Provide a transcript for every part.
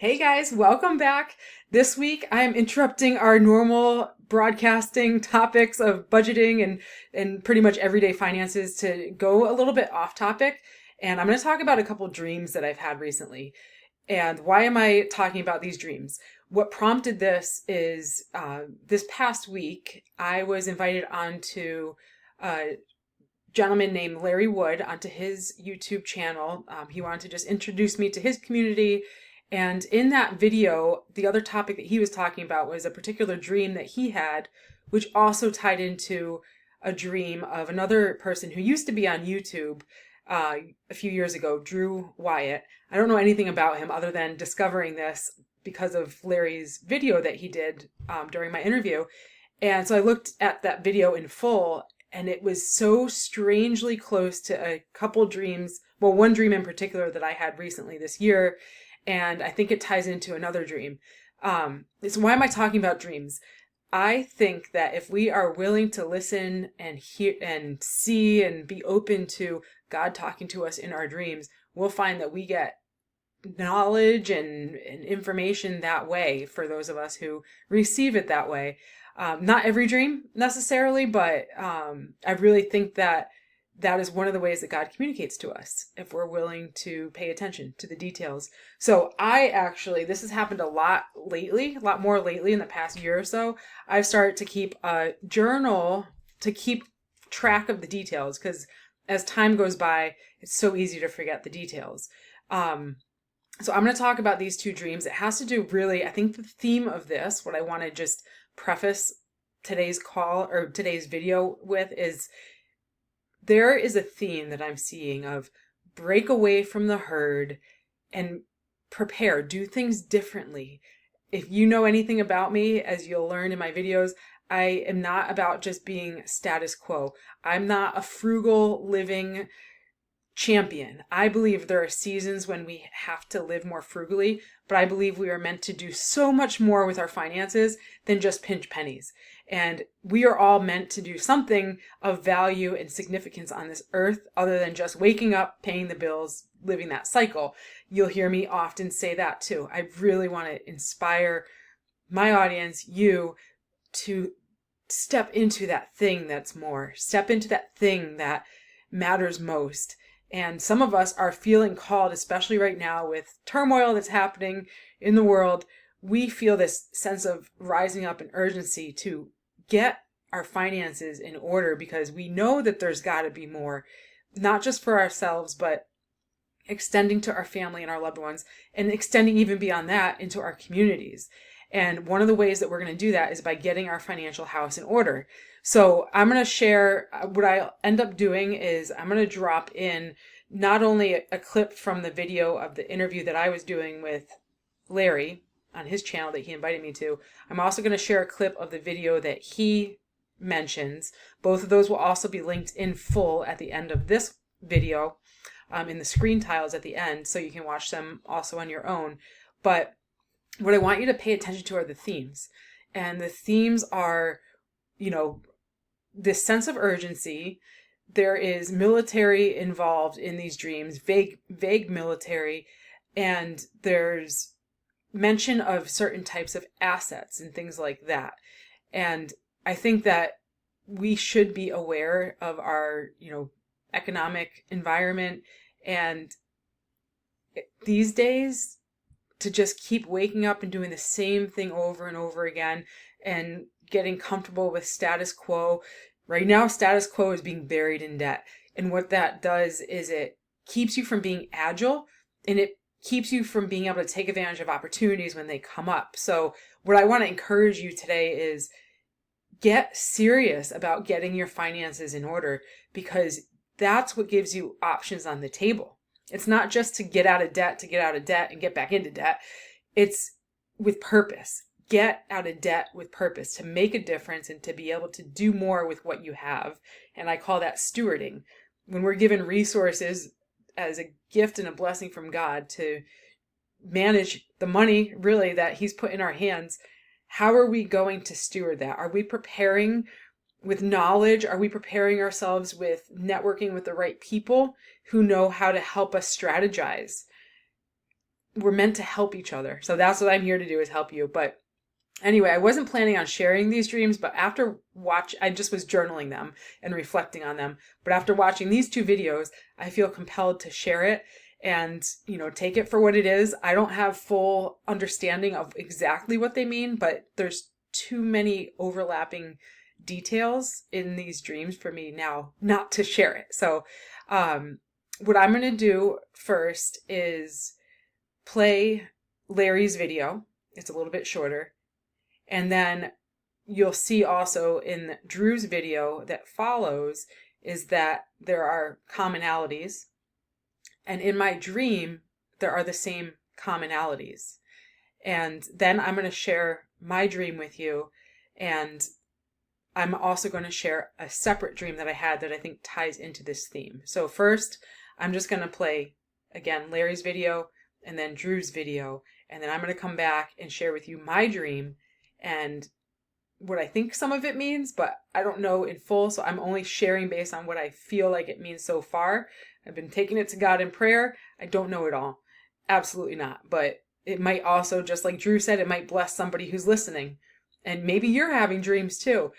Hey guys, welcome back. This week I'm interrupting our normal broadcasting topics of budgeting and pretty much everyday finances to go a little bit off topic. And I'm going to talk about a couple dreams that I've had recently. And why am I talking about these dreams? What prompted this is this past week I was invited onto a gentleman named Larry Wood onto his YouTube channel. He wanted to just introduce me to his community. And in that video, the other topic that he was talking about was a particular dream that he had, which also tied into a dream of another person who used to be on YouTube a few years ago, Drew Wyatt. I don't know anything about him other than discovering this because of Larry's video that he did during my interview. And so I looked at that video in full, and it was so strangely close to a couple dreams. Well, one dream in particular that I had recently this year. And I think it ties into another dream. So why am I talking about dreams? I think that if we are willing to listen and hear and see and be open to God talking to us in our dreams, we'll find that we get knowledge and information that way for those of us who receive it that way. Not every dream necessarily, but I really think that that is one of the ways that God communicates to us if we're willing to pay attention to the details. So this has happened a lot more lately in the past year or so. I've started to keep a journal to keep track of the details because as time goes by, it's so easy to forget the details. So I'm going to talk about these two dreams. It has to do really, I think the theme of this, what I want to just preface today's call or today's video with is there is a theme that I'm seeing of break away from the herd and prepare, do things differently. If you know anything about me, as you'll learn in my videos, I am not about just being status quo. I'm not a frugal living champion. I believe there are seasons when we have to live more frugally, but I believe we are meant to do so much more with our finances than just pinch pennies. And we are all meant to do something of value and significance on this earth other than just waking up, paying the bills, living that cycle. You'll hear me often say that too. I really want to inspire my audience, you, to step into that thing that's more, step into that thing that matters most. And some of us are feeling called, especially right now with turmoil that's happening in the world. We feel this sense of rising up and urgency to get our finances in order because we know that there's got to be more, not just for ourselves, but extending to our family and our loved ones and extending even beyond that into our communities. And one of the ways that we're going to do that is by getting our financial house in order. So I'm going to share what I'll end up doing is I'm going to drop in not only a clip from the video of the interview that I was doing with Larry on his channel that he invited me to. I'm also going to share a clip of the video that he mentions. Both of those will also be linked in full at the end of this video in the screen tiles at the end, so you can watch them also on your own. But what I want you to pay attention to are the themes. And the themes are, this sense of urgency. There is military involved in these dreams, vague military, and there's mention of certain types of assets and things like that. And I think that we should be aware of our, economic environment. And these days, to just keep waking up and doing the same thing over and over again and getting comfortable with status quo. Right now, status quo is being buried in debt. And what that does is it keeps you from being agile and it keeps you from being able to take advantage of opportunities when they come up. So what I want to encourage you today is get serious about getting your finances in order because that's what gives you options on the table. It's not just to get out of debt and get back into debt. It's with purpose. Get out of debt with purpose to make a difference and to be able to do more with what you have. And I call that stewarding. When we're given resources as a gift and a blessing from God to manage the money really that He's put in our hands, how are we going to steward that? Are we preparing with knowledge? Are we preparing ourselves with networking with the right people who know how to help us strategize? we're meant to help each other. So that's what I'm here to do, is help you. But anyway, I wasn't planning on sharing these dreams, but after I just was journaling them and reflecting on them. But after watching these 2 videos, I feel compelled to share it and, take it for what it is. I don't have full understanding of exactly what they mean, but there's too many overlapping details in these dreams for me now not to share it. So, what I'm going to do first is play Larry's video. It's a little bit shorter. And then you'll see also in Drew's video that follows is that there are commonalities. And in my dream, there are the same commonalities. And then I'm going to share my dream with you. And I'm also going to share a separate dream that I had that I think ties into this theme. So first, I'm just going to play, again, Larry's video and then Drew's video. And then I'm going to come back and share with you my dream and what I think some of it means, but I don't know in full. So I'm only sharing based on what I feel like it means so far. I've been taking it to God in prayer. I don't know it all. Absolutely not. But it might also, just like Drew said, it might bless somebody who's listening. And maybe you're having dreams too.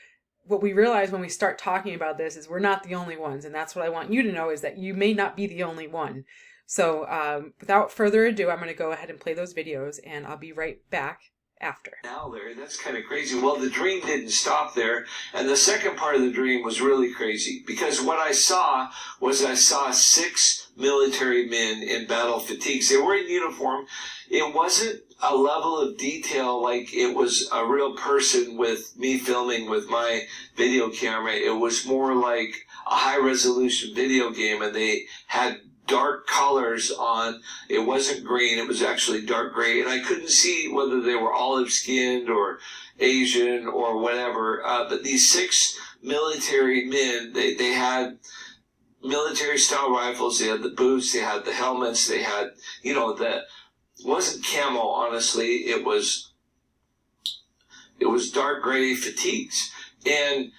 What we realize when we start talking about this is we're not the only ones. And that's what I want you to know, is that you may not be the only one. So without further ado, I'm going to go ahead and play those videos, and I'll be right back after. Now, Larry, that's kind of crazy. Well, the dream didn't stop there. And the second part of the dream was really crazy, because what I saw 6 military men in battle fatigues. They were in uniform. It wasn't a level of detail like it was a real person with me filming with my video camera. It was more like a high-resolution video game, and they had dark colors on. It wasn't green, it was actually dark gray, and I couldn't see whether they were olive-skinned or Asian or whatever, but these 6 military men, they had military-style rifles, they had the boots, they had the helmets, they had, it wasn't camo, honestly, it was dark gray fatigues, and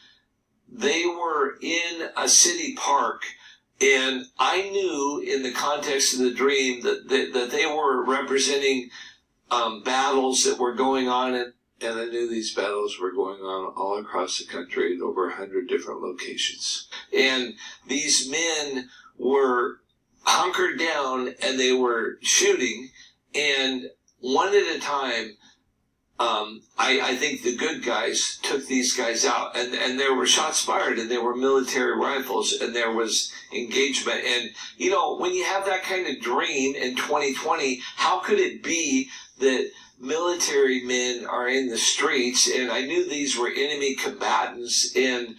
they were in a city park. And I knew in the context of the dream that they were representing battles that were going on, and I knew these battles were going on all across the country at over 100 different locations. And these men were hunkered down and they were shooting, and one at a time, I think the good guys took these guys out, and there were shots fired, and there were military rifles, and there was engagement. And, when you have that kind of dream in 2020, how could it be that military men are in the streets? And I knew these were enemy combatants, and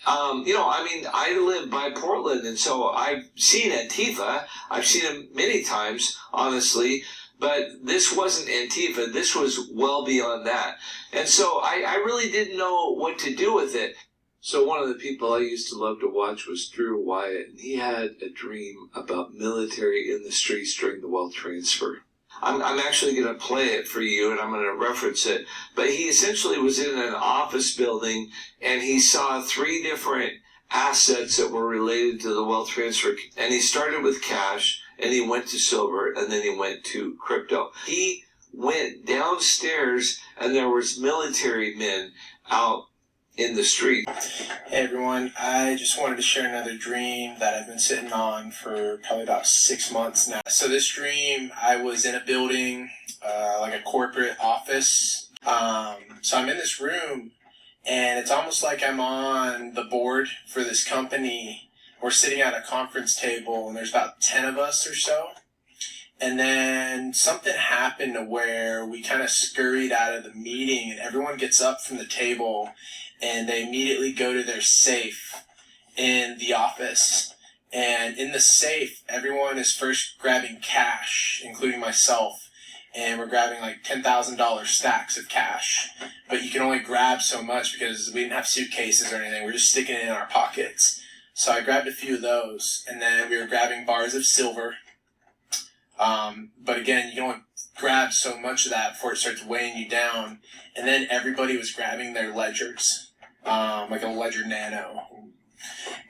I live by Portland, and so I've seen Antifa. I've seen them many times, honestly. But this wasn't Antifa. This was well beyond that. And so I really didn't know what to do with it. So one of the people I used to love to watch was Drew Wyatt, and he had a dream about military in the streets during the wealth transfer. I'm actually going to play it for you, and I'm going to reference it. But he essentially was in an office building, and he saw 3 different assets that were related to the wealth transfer. And he started with cash, and he went to silver, and then he went to crypto. He went downstairs, and there was military men out in the street. Hey everyone, I just wanted to share another dream that I've been sitting on for probably about 6 months now. So this dream, I was in a building, like a corporate office. So I'm in this room, and it's almost like I'm on the board for this company. We're sitting at a conference table, and there's about 10 of us or so. And then something happened to where we kind of scurried out of the meeting, and everyone gets up from the table, and they immediately go to their safe in the office. And in the safe, everyone is first grabbing cash, including myself. And we're grabbing like $10,000 stacks of cash. But you can only grab so much because we didn't have suitcases or anything. We're just sticking it in our pockets. So I grabbed a few of those, and then we were grabbing bars of silver. But again, you can only grab so much of that before it starts weighing you down. And then everybody was grabbing their ledgers, like a Ledger Nano.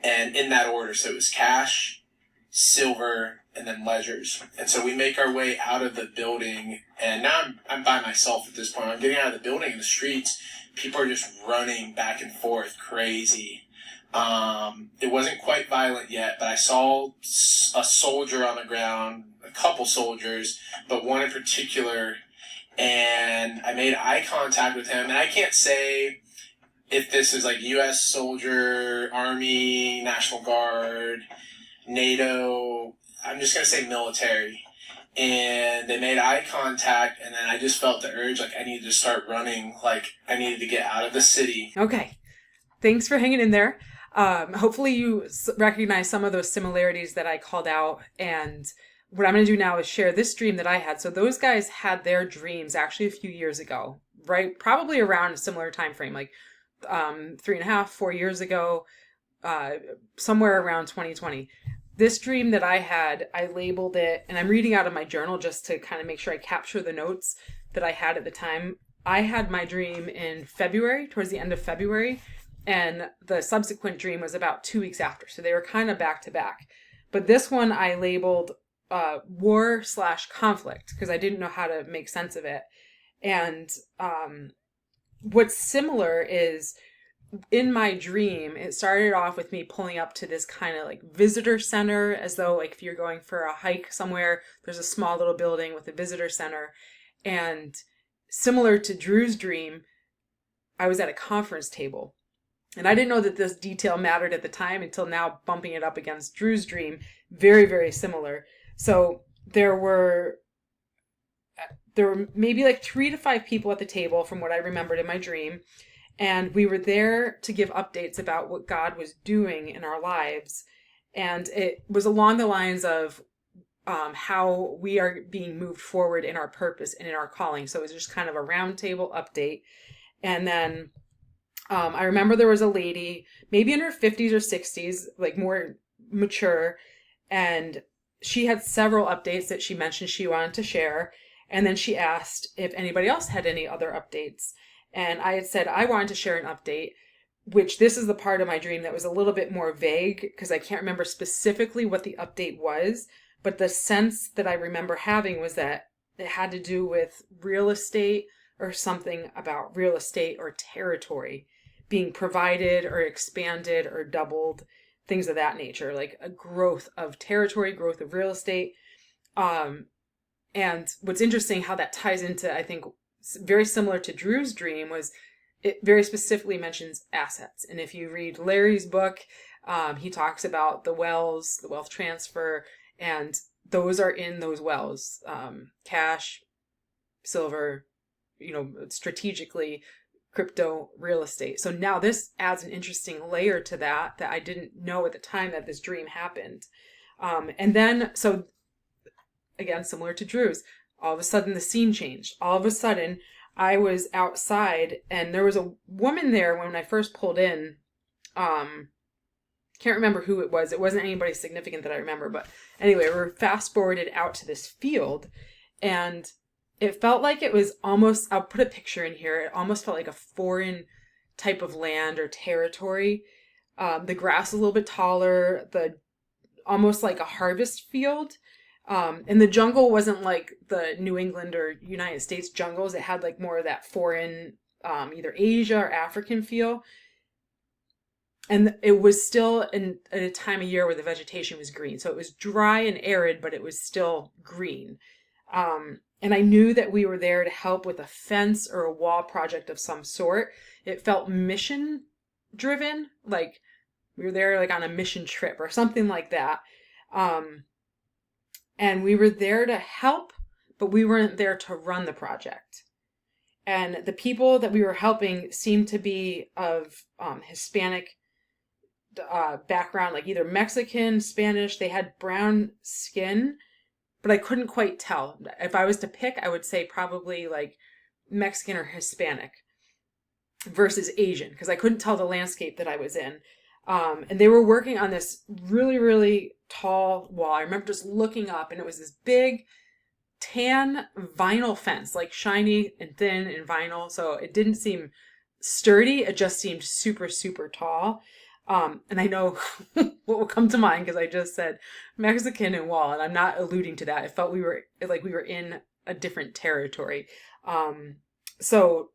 And in that order, so it was cash, silver, and then Ledgers. And so we make our way out of the building, and now I'm by myself at this point. I'm getting out of the building in the streets. People are just running back and forth, crazy. It wasn't quite violent yet, but I saw a soldier on the ground, a couple soldiers, but one in particular, and I made eye contact with him. And I can't say if this is like U.S. soldier, Army, National Guard, NATO. I'm just going to say military. And they made eye contact, and then I just felt the urge, like I needed to start running, like I needed to get out of the city. Okay. Thanks for hanging in there. Hopefully you recognize some of those similarities that I called out. And what I'm going to do now is share this dream that I had. So those guys had their dreams actually a few years ago, right? Probably around a similar time frame, like 3.5, 4 years ago, somewhere around 2020. This dream that I had, I labeled it, and I'm reading out of my journal just to kind of make sure I capture the notes that I had at the time. I had my dream in February, towards the end of February, and the subsequent dream was about 2 weeks after. So they were kind of back to back. But this one I labeled war/conflict because I didn't know how to make sense of it. And what's similar is in my dream, it started off with me pulling up to this kind of like visitor center, as though like if you're going for a hike somewhere, there's a small little building with a visitor center. And similar to Drew's dream, I was at a conference table. And I didn't know that this detail mattered at the time until now, bumping it up against Drew's dream. Very, very similar. So there were maybe like 3 to 5 people at the table from what I remembered in my dream. And we were there to give updates about what God was doing in our lives. And it was along the lines of how we are being moved forward in our purpose and in our calling. So it was just kind of a roundtable update. And then I remember there was a lady, maybe in her 50s or 60s, like more mature. And she had several updates that she mentioned she wanted to share. And then she asked if anybody else had any other updates. And I had said I wanted to share an update, which this is the part of my dream that was a little bit more vague because I can't remember specifically what the update was. But the sense that I remember having was that it had to do with real estate or something about real estate or territory being provided or expanded or doubled, things of that nature, like a growth of territory, growth of real estate. And what's interesting how that ties into, I think, very similar to Drew's dream was it very specifically mentions assets. And if you read Larry's book, he talks about the wells, the wealth transfer, and those are in those wells, cash, silver, strategically, crypto, real estate. So now this adds an interesting layer to that I didn't know at the time that this dream happened. And then, so again, similar to Drew's, all of a sudden the scene changed. All of a sudden I was outside and there was a woman there when I first pulled in. Can't remember who it was. It wasn't anybody significant that I remember. But anyway, we're fast forwarded out to this field and it felt like it was almost, I'll put a picture in here. It almost felt like a foreign type of land or territory. The grass was a little bit taller, almost like a harvest field. And the jungle wasn't like the New England or United States jungles. It had like more of that foreign, either Asia or African feel. And it was still at a time of year where the vegetation was green. So it was dry and arid, but it was still green. And I knew that we were there to help with a fence or a wall project of some sort. It felt mission driven, like we were there like on a mission trip or something like that. And we were there to help, but we weren't there to run the project. And the people that we were helping seemed to be of Hispanic background, like either Mexican, Spanish. They had brown skin, but I couldn't quite tell. If I was to pick, I would say probably like Mexican or Hispanic versus Asian, because I couldn't tell the landscape that I was in. And they were working on this really, really tall wall. I remember just looking up and it was this big tan vinyl fence, like shiny and thin and vinyl. So it didn't seem sturdy. It just seemed super, super tall. And I know what will come to mind because I just said Mexican and wall, and I'm not alluding to that. It felt we were in a different territory. So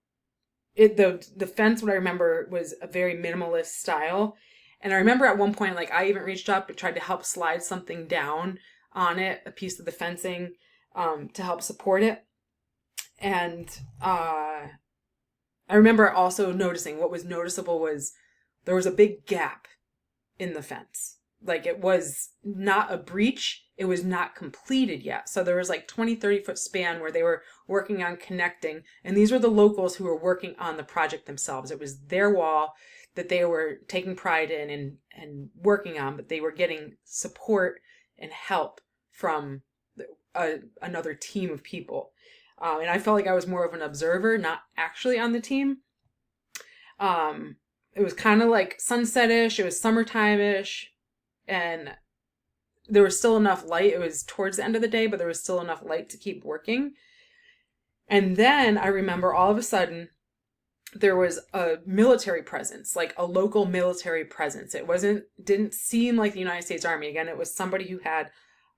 the fence, what I remember, was a very minimalist style. And I remember at one point, like, I even reached up and tried to help slide something down on it, a piece of the fencing, to help support it. And I remember also noticing what was noticeable was there was a big gap in the fence. Like, it was not a breach, it was not completed yet. So there was like 20-30 foot span where they were working on connecting, and these were the locals who were working on the project themselves. It was their wall that they were taking pride in and working on, but they were getting support and help from another team of people. And I felt like I was more of an observer, not actually on the team. It was kind of like sunset-ish, it was summertime-ish, and there was still enough light. It was towards the end of the day, but there was still enough light to keep working. And then I remember all of a sudden there was a military presence, like a local military presence. It didn't seem like the United States Army. Again, it was somebody who had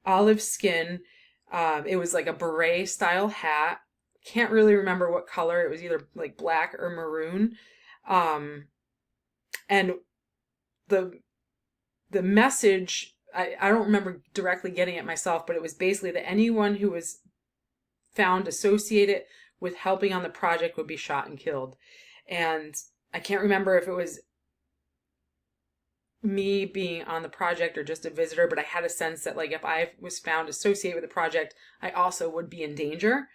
olive skin. It was like a beret style hat. Can't really remember what color. It was either like black or maroon. And the message, I don't remember directly getting it myself, but it was basically that anyone who was found associated with helping on the project would be shot and killed. And I can't remember if it was me being on the project or just a visitor, but I had a sense that, like, if I was found associated with the project, I also would be in danger.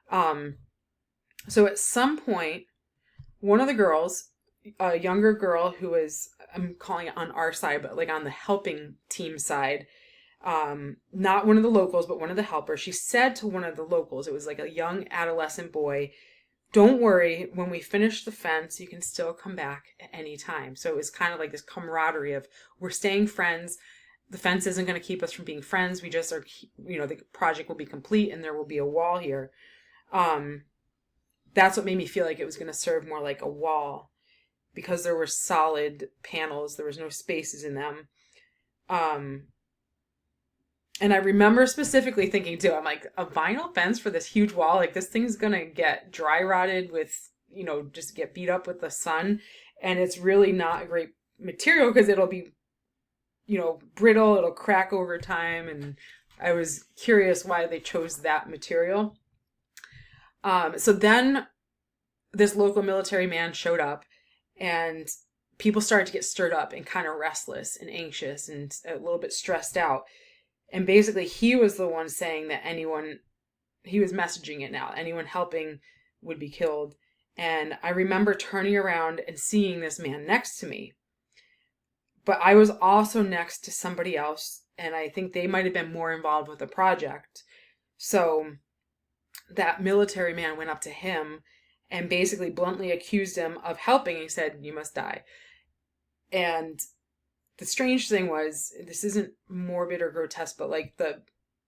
So at some point, one of the girls, a younger girl who was, I'm calling it on our side, but like on the helping team side, not one of the locals, but one of the helpers, she said to one of the locals, it was like a young adolescent boy, "Don't worry, when we finish the fence, you can still come back at any time." So it was kind of like this camaraderie of, we're staying friends. The fence isn't going to keep us from being friends. We just are, the project will be complete and there will be a wall here. That's what made me feel like it was going to serve more like a wall, because there were solid panels. There was no spaces in them. And I remember specifically thinking too, I'm like, a vinyl fence for this huge wall? Like, this thing's going to get dry rotted with, just get beat up with the sun. And it's really not a great material because it'll be, brittle. It'll crack over time. And I was curious why they chose that material. So then this local military man showed up, and people started to get stirred up and kind of restless and anxious and a little bit stressed out. And basically he was the one saying that he was messaging it now, anyone helping would be killed. And I remember turning around and seeing this man next to me. But I was also next to somebody else, and I think they might have been more involved with the project. So that military man went up to him and basically bluntly accused him of helping. He said, "You must die." And the strange thing was, this isn't morbid or grotesque, but like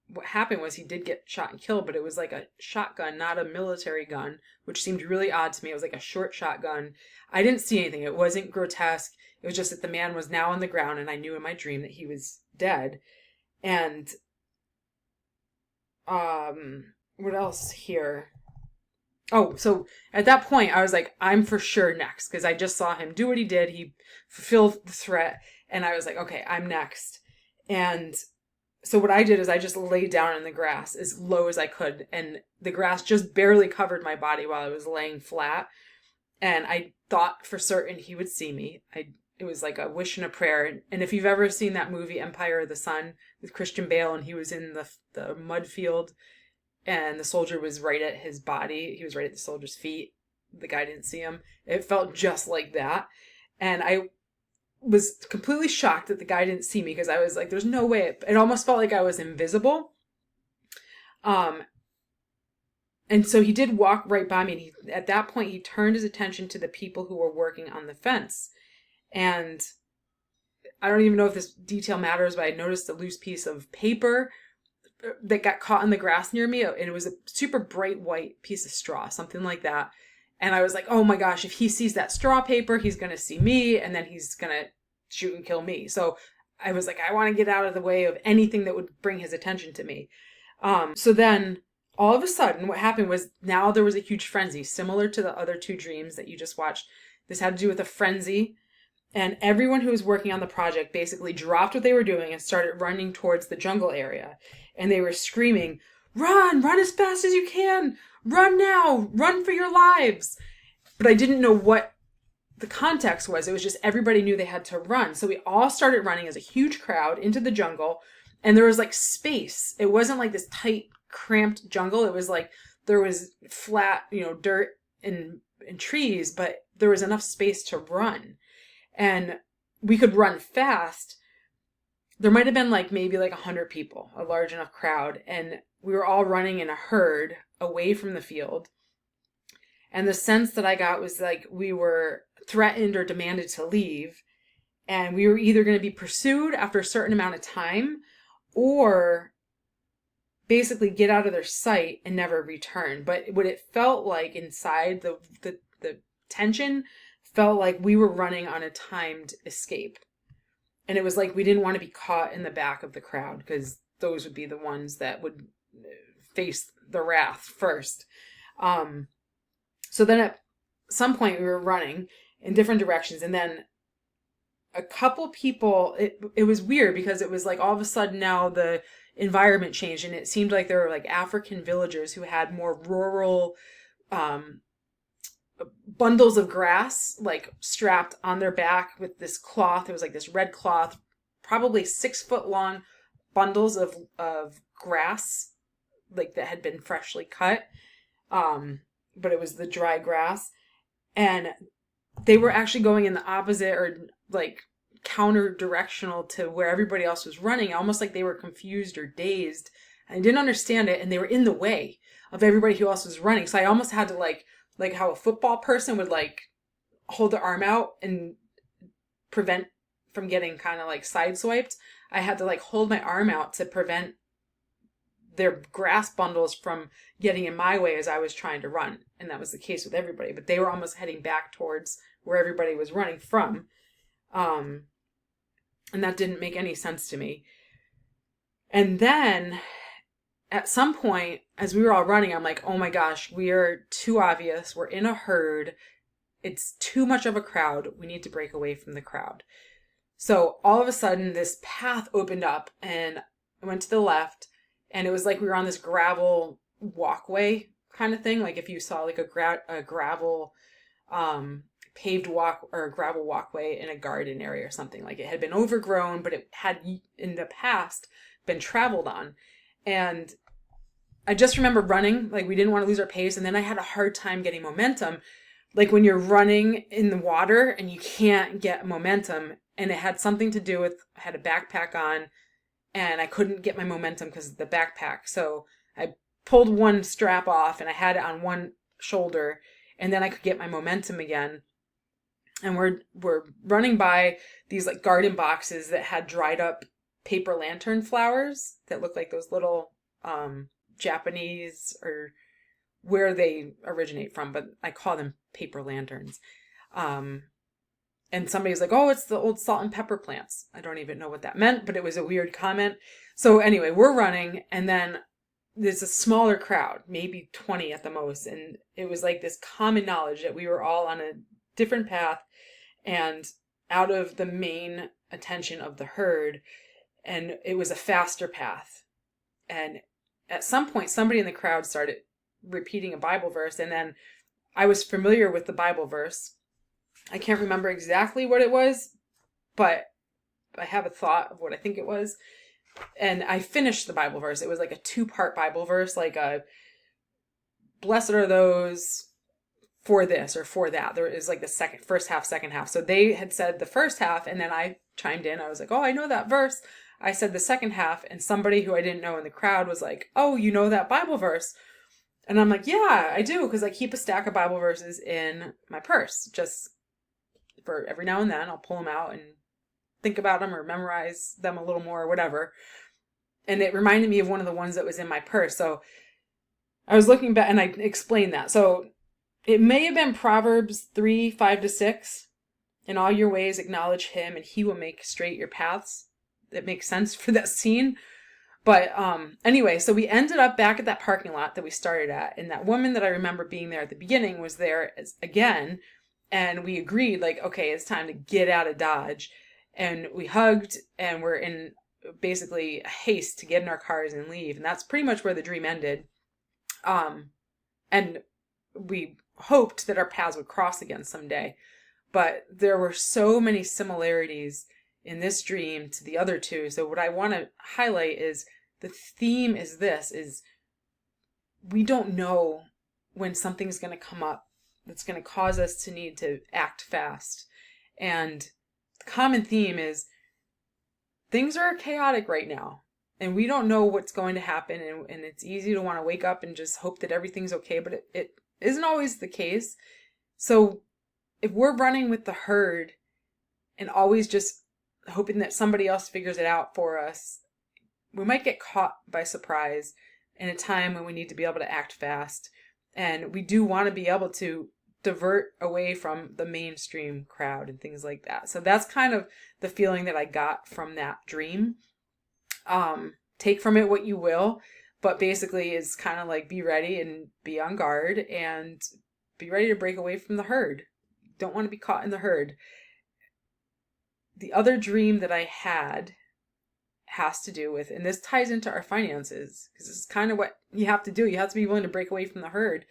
what happened was he did get shot and killed, but it was like a shotgun, not a military gun, which seemed really odd to me. It was like a short shotgun. I didn't see anything. It wasn't grotesque. It was just that the man was now on the ground, and I knew in my dream that he was dead. And what else here? Oh, so at that point, I was like, I'm for sure next, because I just saw him do what he did. He fulfilled the threat, and I was like, okay, I'm next. And so what I did is I just laid down in the grass as low as I could, and the grass just barely covered my body while I was laying flat. And I thought for certain he would see me. It was like a wish and a prayer. And if you've ever seen that movie Empire of the Sun with Christian Bale, and he was in the mud field, and the soldier was right at his body. He was right at the soldier's feet. The guy didn't see him. It felt just like that. And I was completely shocked that the guy didn't see me, because I was like, there's no way. It almost felt like I was invisible. And so he did walk right by me. And at that point, he turned his attention to the people who were working on the fence. And I don't even know if this detail matters, but I noticed a loose piece of paper that got caught in the grass near me, and it was a super bright white piece of straw, something like that. And I was like, oh my gosh, if he sees that straw paper, he's going to see me, and then he's going to shoot and kill me. So I was like, I want to get out of the way of anything that would bring his attention to me. So then all of a sudden what happened was now there was a huge frenzy similar to the other two dreams that you just watched. This had to do with a frenzy. And everyone who was working on the project basically dropped what they were doing and started running towards the jungle area. And they were screaming, run as fast as you can. Run now, run for your lives. But I didn't know what the context was. It was just everybody knew they had to run. So we all started running as a huge crowd into the jungle. And there was like space. It wasn't like this tight, cramped jungle. It was like there was flat, dirt and trees, but there was enough space to run. And we could run fast. There might have been maybe 100 people, a large enough crowd. And we were all running in a herd away from the field. And the sense that I got was like we were threatened or demanded to leave. And we were either going to be pursued after a certain amount of time or basically get out of their sight and never return. But what it felt like inside, the tension felt like we were running on a timed escape. And it was like we didn't want to be caught in the back of the crowd because those would be the ones that would face the wrath first. So then at some point we were running in different directions, and then a couple people, it was weird because it was like all of a sudden now the environment changed, and it seemed like there were African villagers who had more rural bundles of grass strapped on their back with this cloth. It was like this red cloth, probably 6 foot long bundles of grass that had been freshly cut. But it was the dry grass, and they were actually going in the opposite or counter directional to where everybody else was running, almost like they were confused or dazed and didn't understand it, and they were in the way of everybody who else was running. So I almost had to like how a football person would hold their arm out and prevent from getting kind of sideswiped. I had to hold my arm out to prevent their grass bundles from getting in my way as I was trying to run. And that was the case with everybody, but they were almost heading back towards where everybody was running from. And that didn't make any sense to me. And then at some point, as we were all running, I'm like, oh my gosh, we are too obvious. We're in a herd. It's too much of a crowd. We need to break away from the crowd. So all of a sudden, this path opened up and I went to the left, and it was like we were on this gravel walkway kind of thing. Like if you saw a gravel paved walk or a gravel walkway in a garden area or something. It had been overgrown, but it had in the past been traveled on. And I just remember running, we didn't want to lose our pace. And then I had a hard time getting momentum. When you're running in the water and you can't get momentum. And it had something to do with, I had a backpack on and I couldn't get my momentum because of the backpack. So I pulled one strap off and I had it on one shoulder, and then I could get my momentum again. And we're running by these garden boxes that had dried up paper lantern flowers that look like those little Japanese, or where they originate from, but I call them paper lanterns. And somebody's like, oh, it's the old salt and pepper plants. I don't even know what that meant, but it was a weird comment. So anyway, we're running, and then there's a smaller crowd, maybe 20 at the most. And it was this common knowledge that we were all on a different path and out of the main attention of the herd. And it was a faster path. And at some point, somebody in the crowd started repeating a Bible verse. And then I was familiar with the Bible verse. I can't remember exactly what it was, but I have a thought of what I think it was. And I finished the Bible verse. It was a 2-part Bible verse, blessed are those for this or for that. There is the first half, second half. So they had said the first half, and then I chimed in. I was like, oh, I know that verse. I said the second half, and somebody who I didn't know in the crowd was like, oh, you know that Bible verse? And I'm like, yeah, I do, because I keep a stack of Bible verses in my purse. Just for every now and then, I'll pull them out and think about them or memorize them a little more or whatever. And it reminded me of one of the ones that was in my purse. So I was looking back and I explained that. So it may have been Proverbs 3:5-6. In all your ways, acknowledge him, and he will make straight your paths. That makes sense for that scene. But anyway, so we ended up back at that parking lot that we started at, and that woman that I remember being there at the beginning was there again, and we agreed, like, okay, it's time to get out of Dodge. And we hugged, and we're in basically haste to get in our cars and leave. And that's pretty much where the dream ended. And we hoped that our paths would cross again someday. But there were so many similarities in this dream to the other two. So what I want to highlight is the theme is this, is we don't know when something's going to come up that's going to cause us to need to act fast. And the common theme is things are chaotic right now, and we don't know what's going to happen, and it's easy to want to wake up and just hope that everything's okay, but it isn't always the case. So if we're running with the herd and always just hoping that somebody else figures it out for us, we might get caught by surprise in a time when we need to be able to act fast. And we do want to be able to divert away from the mainstream crowd and things like that. So that's kind of the feeling that I got from that dream. Take from it what you will, but basically it's kind of like be ready and be on guard and be ready to break away from the herd. Don't want to be caught in the herd. The other dream that I had has to do with, and this ties into our finances, because this is kind of what you have to do. You have to be willing to break away from the herd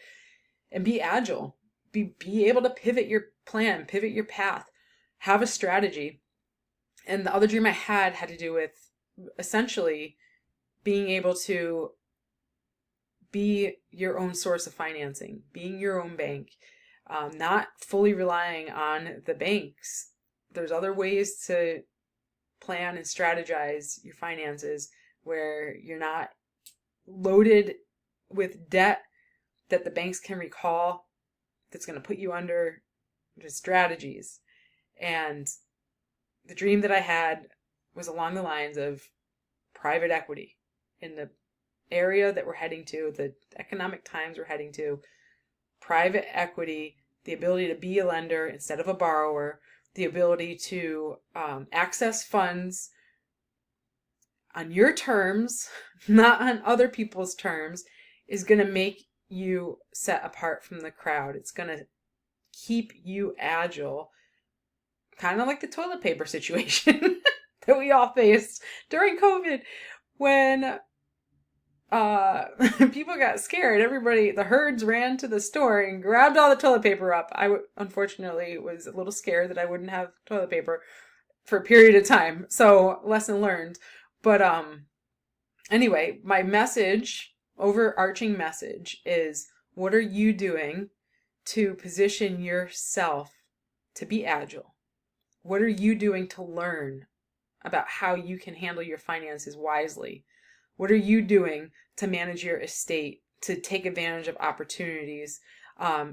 and be agile. Be able to pivot your plan, pivot your path, have a strategy. And the other dream I had to do with essentially being able to be your own source of financing, being your own bank, not fully relying on the banks. There's other ways to plan and strategize your finances where you're not loaded with debt that the banks can recall that's going to put you under just strategies. And the dream that I had was along the lines of private equity in the area that we're heading to, the economic times we're heading to. Private equity, the ability to be a lender instead of a borrower, the ability to access funds on your terms, not on other people's terms, is going to make you set apart from the crowd. It's going to keep you agile, kind of like the toilet paper situation that we all faced during COVID when people got scared. Everybody, the herds ran to the store and grabbed all the toilet paper up. Unfortunately was a little scared that I wouldn't have toilet paper for a period of time. So lesson learned. But anyway, my message, overarching message, is what are you doing to position yourself to be agile? What are you doing to learn about how you can handle your finances wisely? What are you doing to manage your estate, to take advantage of opportunities,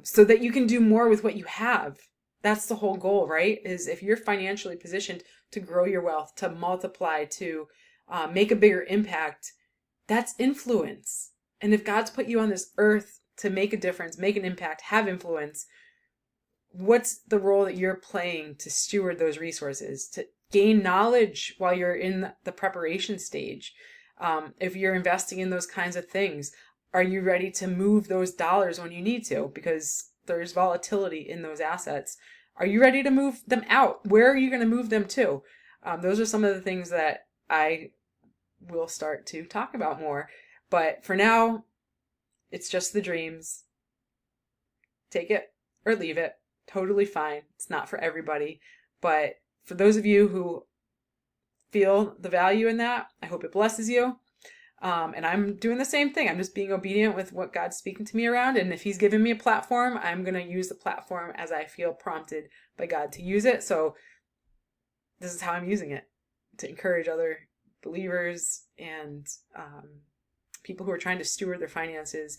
so that you can do more with what you have? That's the whole goal, right? Is if you're financially positioned to grow your wealth, to multiply, to make a bigger impact, that's influence. And if God's put you on this earth to make a difference, make an impact, have influence, what's the role that you're playing to steward those resources, to gain knowledge while you're in the preparation stage? If you're investing in those kinds of things, are you ready to move those dollars when you need to? Because there's volatility in those assets. Are you ready to move them out? Where are you going to move them to? Those are some of the things that I will start to talk about more. But for now, it's just the dreams. Take it or leave it. Totally fine. It's not for everybody. But for those of you who feel the value in that, I hope it blesses you. And I'm doing the same thing. I'm just being obedient with what God's speaking to me around. And if he's given me a platform, I'm going to use the platform as I feel prompted by God to use it. So this is how I'm using it, to encourage other believers and people who are trying to steward their finances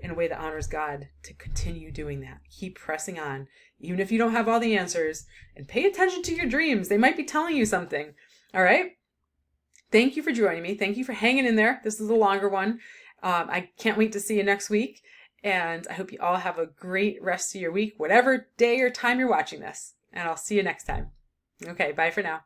in a way that honors God to continue doing that. Keep pressing on, even if you don't have all the answers, and pay attention to your dreams. They might be telling you something. All right. Thank you for joining me. Thank you for hanging in there. This is a longer one. I can't wait to see you next week. And I hope you all have a great rest of your week, whatever day or time you're watching this. and I'll see you next time. Okay, bye for now.